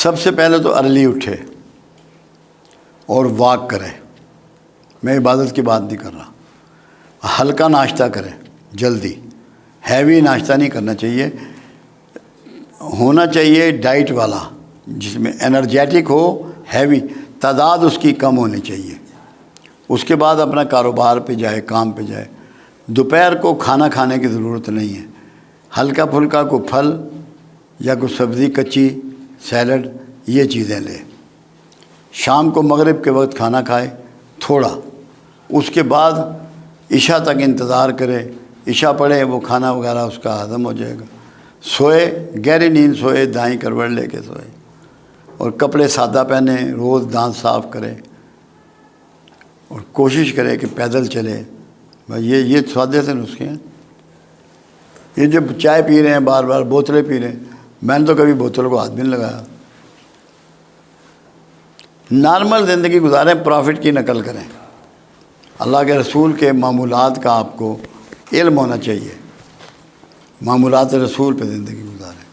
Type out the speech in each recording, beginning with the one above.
سب سے پہلے تو ارلی اٹھے اور واک کرے. میں عبادت کی بات نہیں کر رہا. ہلکا ناشتہ کرے جلدی. ہیوی ناشتہ نہیں کرنا چاہیے. ہونا چاہیے ڈائٹ والا جس میں انرجیٹک ہو. ہیوی تعداد اس کی کم ہونی چاہیے. اس کے بعد اپنا کاروبار پہ جائے, کام پہ جائے. دوپہر کو کھانا کھانے کی ضرورت نہیں ہے. ہلکا پھلکا کوئی پھل یا کوئی سبزی کچی, سیلڈ, یہ چیزیں لے. شام کو مغرب کے وقت کھانا کھائے تھوڑا. اس کے بعد عشاء تک انتظار کرے. عشاء پڑھے, وہ کھانا وغیرہ اس کا ہضم ہو جائے گا. سوئے, گہری نیند سوئے, دائیں کروٹ لے کے سوئے. اور کپڑے سادہ پہنے, روز دانت صاف کرے اور کوشش کرے کہ پیدل چلے. یہ سادے سے نسخے ہیں. یہ جو چائے پی رہے ہیں بار بار, بوتلیں پی رہے ہیں, میں نے تو کبھی بوتل کو ہاتھ بھی نہیں لگایا. نارمل زندگی گزاریں, پروفٹ کی نقل کریں. اللہ کے رسول کے معمولات کا آپ کو علم ہونا چاہیے. معمولات رسول پہ زندگی گزاریں.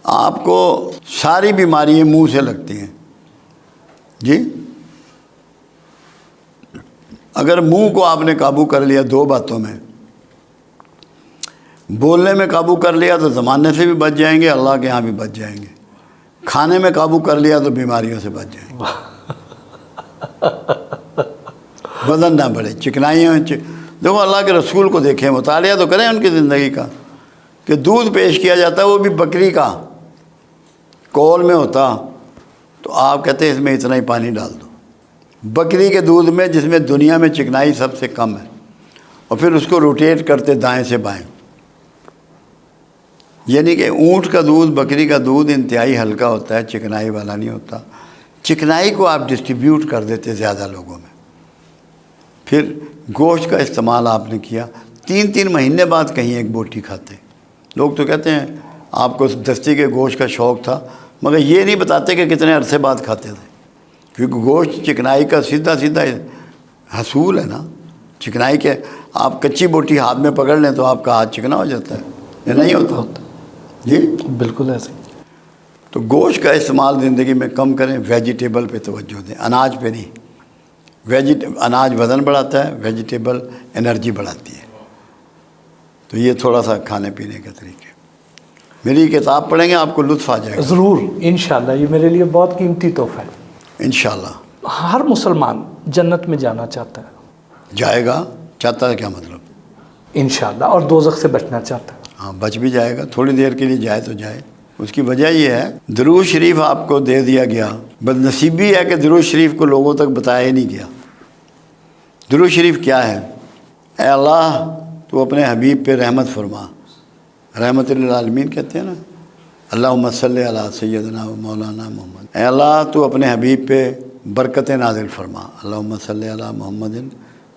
آپ کو ساری بیماریاں منہ سے لگتی ہیں جی. اگر منہ کو آپ نے قابو کر لیا دو باتوں میں, بولنے میں قابو کر لیا تو زمانے سے بھی بچ جائیں گے, اللہ کے ہاں بھی بچ جائیں گے. کھانے میں قابو کر لیا تو بیماریوں سے بچ جائیں گے. وزن نہ بڑھے, چکنائیاں. دیکھو اللہ کے رسول کو دیکھیں, مطالعہ تو کریں ان کی زندگی کا, کہ دودھ پیش کیا جاتا ہے وہ بھی بکری کا, کول میں ہوتا تو آپ کہتے ہیں اس میں اتنا ہی پانی ڈال دو. بکری کے دودھ میں, جس میں دنیا میں چکنائی سب سے کم ہے, اور پھر اس کو روٹیٹ کرتے دائیں سے بائیں. یعنی کہ اونٹ کا دودھ, بکری کا دودھ انتہائی ہلکا ہوتا ہے, چکنائی والا نہیں ہوتا. چکنائی کو آپ ڈسٹریبیوٹ کر دیتے زیادہ لوگوں میں. پھر گوشت کا استعمال آپ نے کیا, 3 مہینے بعد کہیں ایک بوٹی کھاتے. لوگ تو کہتے ہیں آپ کو دستی کے گوشت کا شوق تھا, مگر یہ نہیں بتاتے کہ کتنے عرصے بعد کھاتے تھے. کیونکہ گوشت چکنائی کا سیدھا حصول ہے نا. چکنائی کے آپ کچی بوٹی ہاتھ میں پکڑ لیں تو آپ کا ہاتھ چکنا ہو جاتا ہے, یہ نہیں ہوتا جی. بالکل ایسے. تو گوشت کا استعمال زندگی میں کم کریں. ویجیٹیبل پہ توجہ دیں, اناج پہ نہیں. اناج وزن بڑھاتا ہے, ویجیٹیبل انرجی بڑھاتی ہے. تو یہ تھوڑا سا کھانے پینے کے طریقے. میری کتاب پڑھیں گے آپ کو لطف آ جائے گا ضرور انشاءاللہ. یہ میرے لیے بہت قیمتی تحفہ ہے. انشاءاللہ. ہر مسلمان جنت میں جانا چاہتا ہے. جائے گا, چاہتا ہے کیا مطلب؟ انشاءاللہ. اور دوزخ سے بچنا چاہتا ہے. ہاں, بچ بھی جائے گا. تھوڑی دیر کے لیے جائے تو جائے. اس کی وجہ یہ ہے درود شریف آپ کو دے دیا گیا. بد نصیبی ہے کہ درود شریف کو لوگوں تک بتایا ہی نہیں گیا. درود شریف کیا ہے؟ اے اللہ تو اپنے حبیب پہ رحمت فرما. رحمت للعالمین کہتے ہیں نا, اللہم صلی علی سیدنا و مولانا محمد. اے اللہ تو اپنے حبیب پہ برکتیں نازل فرما. اللہم صلی علی محمد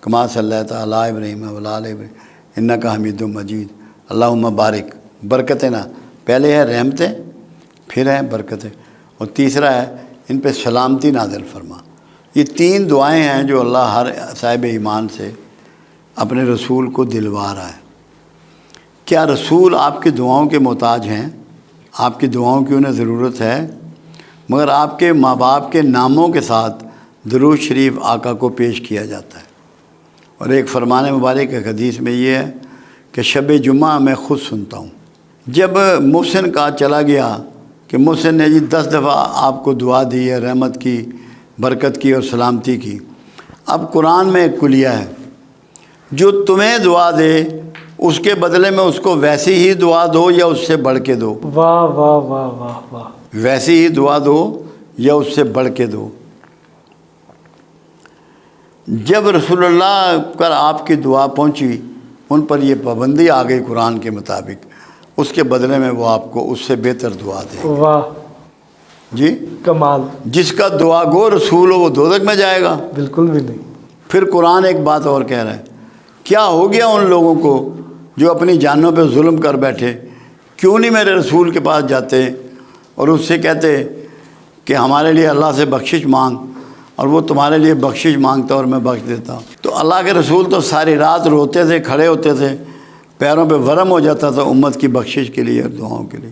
کما صلیت علی ابراہیم و علی آل ابراہیم انک حمید مجید. اللہم بارک. برکتیں نا, پہلے ہے رحمتیں, پھر ہیں برکتیں, اور تیسرا ہے ان پہ سلامتی نازل فرما. یہ 3 دعائیں ہیں جو اللہ ہر صاحب ایمان سے اپنے رسول کو دلوا رہا ہے. کیا رسول آپ کی دعاؤں کے محتاج ہیں؟ آپ کی دعاؤں کی انہیں ضرورت ہے, مگر آپ کے ماں باپ کے ناموں کے ساتھ درود شریف آقا کو پیش کیا جاتا ہے. اور ایک فرمان مبارک ایک حدیث میں یہ ہے کہ شب جمعہ میں خود سنتا ہوں. جب محسن کا چلا گیا کہ محسن نے جی 10 دفعہ آپ کو دعا دی ہے, رحمت کی, برکت کی اور سلامتی کی. اب قرآن میں ایک کلیہ ہے, جو تمہیں دعا دے اس کے بدلے میں اس کو ویسی ہی دعا دو یا اس سے بڑھ کے دو. واہ واہ واہ واہ واہ. ویسی ہی دعا دو یا اس سے بڑھ کے دو. جب رسول اللہ پر آپ کی دعا پہنچی, ان پر یہ پابندی آ گئی قرآن کے مطابق, اس کے بدلے میں وہ آپ کو اس سے بہتر دعا دے. واہ جی کمال. جس کا دعا گو رسول ہو وہ دوزخ میں جائے گا. بالکل بھی نہیں. پھر قرآن ایک بات اور کہہ رہا ہے, کیا ہو گیا ان لوگوں کو جو اپنی جانوں پہ ظلم کر بیٹھے, کیوں نہیں میرے رسول کے پاس جاتے اور اس سے کہتے کہ ہمارے لیے اللہ سے بخشش مانگ, اور وہ تمہارے لیے بخشش مانگتا اور میں بخش دیتا ہوں. تو اللہ کے رسول تو ساری رات روتے تھے, کھڑے ہوتے تھے, پیروں پہ ورم ہو جاتا تھا امت کی بخشش کے لیے اور دعاؤں کے لیے.